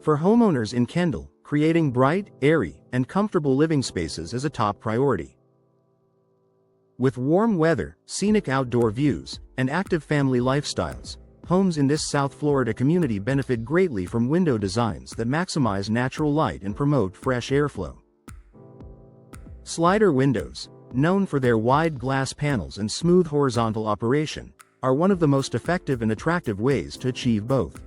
For homeowners in Kendall, creating bright, airy, and comfortable living spaces is a top priority. With warm weather, scenic outdoor views, and active family lifestyles, homes in this South Florida community benefit greatly from window designs that maximize natural light and promote fresh airflow. Slider windows, known for their wide glass panels and smooth horizontal operation, are one of the most effective and attractive ways to achieve both.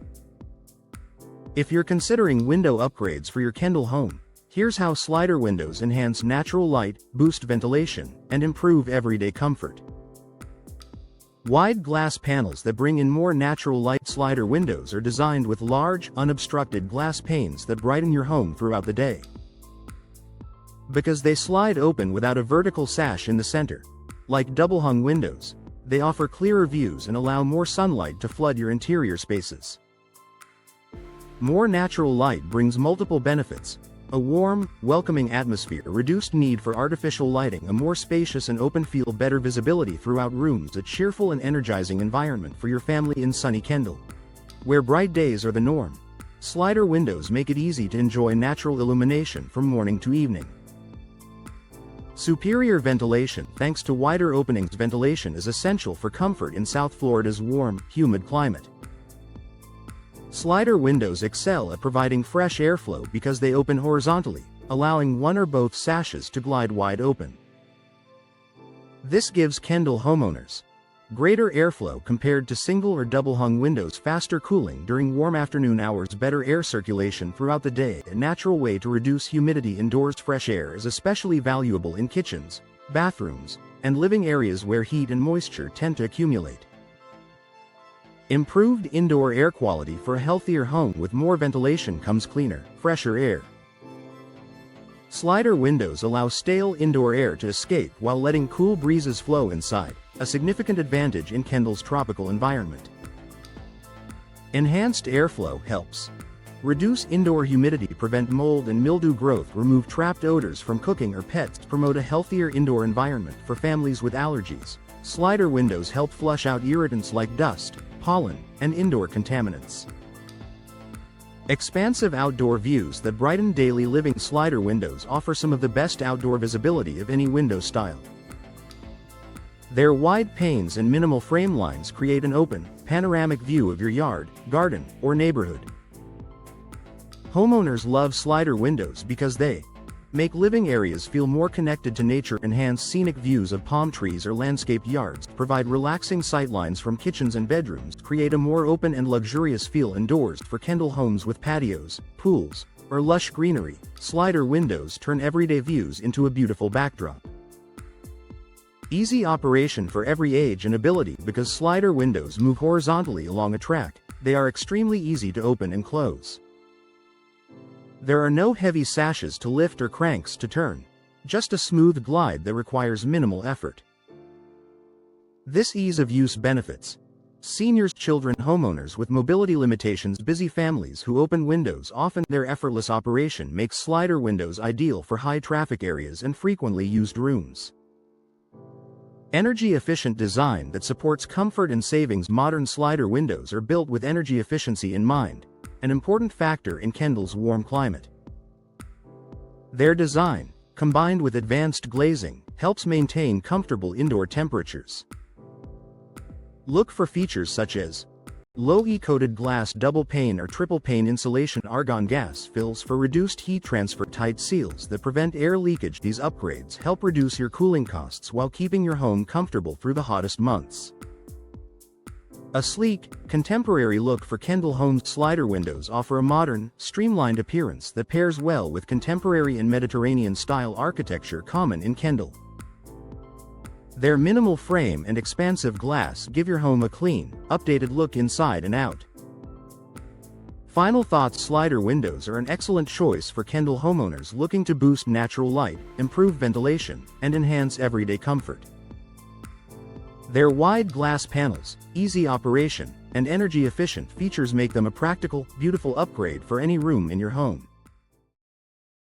If you're considering window upgrades for your Kendall home, here's how slider windows enhance natural light, boost ventilation, and improve everyday comfort. Wide glass panels that bring in more natural light. Slider windows are designed with large, unobstructed glass panes that brighten your home throughout the day. Because they slide open without a vertical sash in the center, like double-hung windows, they offer clearer views and allow more sunlight to flood your interior spaces. More natural light brings multiple benefits: a warm, welcoming atmosphere, reduced need for artificial lighting, a more spacious and open feel, better visibility throughout rooms, a cheerful and energizing environment for your family in sunny Kendall, where bright days are the norm. Slider windows make it easy to enjoy natural illumination from morning to evening. Superior ventilation. Thanks to wider openings, ventilation is essential for comfort in South Florida's warm, humid climate. Slider windows excel at providing fresh airflow because they open horizontally, allowing one or both sashes to glide wide open. This gives Kendall homeowners greater airflow compared to single or double-hung windows, faster cooling during warm afternoon hours, better air circulation throughout the day, a natural way to reduce humidity indoors. Fresh air is especially valuable in kitchens, bathrooms, and living areas where heat and moisture tend to accumulate. Improved indoor air quality. For a healthier home with more ventilation comes cleaner, fresher air. Slider windows allow stale indoor air to escape while letting cool breezes flow inside, a significant advantage in Kendall's tropical environment. Enhanced airflow helps reduce indoor humidity, prevent mold and mildew growth, remove trapped odors from cooking or pets, promote a healthier indoor environment for families with allergies. Slider windows help flush out irritants like dust, pollen, and indoor contaminants. Expansive outdoor views that brighten daily living. Slider windows offer some of the best outdoor visibility of any window style. Their wide panes and minimal frame lines create an open, panoramic view of your yard, garden, or neighborhood. Homeowners love slider windows because they make living areas feel more connected to nature, enhance scenic views of palm trees or landscaped yards, provide relaxing sightlines from kitchens and bedrooms, create a more open and luxurious feel indoors. For Kendall homes with patios, pools, or lush greenery, slider windows turn everyday views into a beautiful backdrop. Easy operation for every age and ability. Because slider windows move horizontally along a track, they are extremely easy to open and close. There are no heavy sashes to lift or cranks to turn, just a smooth glide that requires minimal effort. This ease of use benefits seniors, children, homeowners with mobility limitations, busy families who open windows often. Their effortless operation makes slider windows ideal for high traffic areas and frequently used rooms. Energy-efficient design that supports comfort and savings. Modern slider windows are built with energy efficiency in mind, an important factor in Kendall's warm climate. Their design, combined with advanced glazing, helps maintain comfortable indoor temperatures. Look for features such as low E-coated glass, double pane or triple pane insulation, argon gas fills for reduced heat transfer, tight seals that prevent air leakage. These upgrades help reduce your cooling costs while keeping your home comfortable through the hottest months. A sleek, contemporary look for Kendall homes. Slider windows offer a modern, streamlined appearance that pairs well with contemporary and Mediterranean-style architecture common in Kendall. Their minimal frame and expansive glass give your home a clean, updated look inside and out. Final thoughts: slider windows are an excellent choice for Kendall homeowners looking to boost natural light, improve ventilation, and enhance everyday comfort. Their wide glass panels, easy operation, and energy-efficient features make them a practical, beautiful upgrade for any room in your home.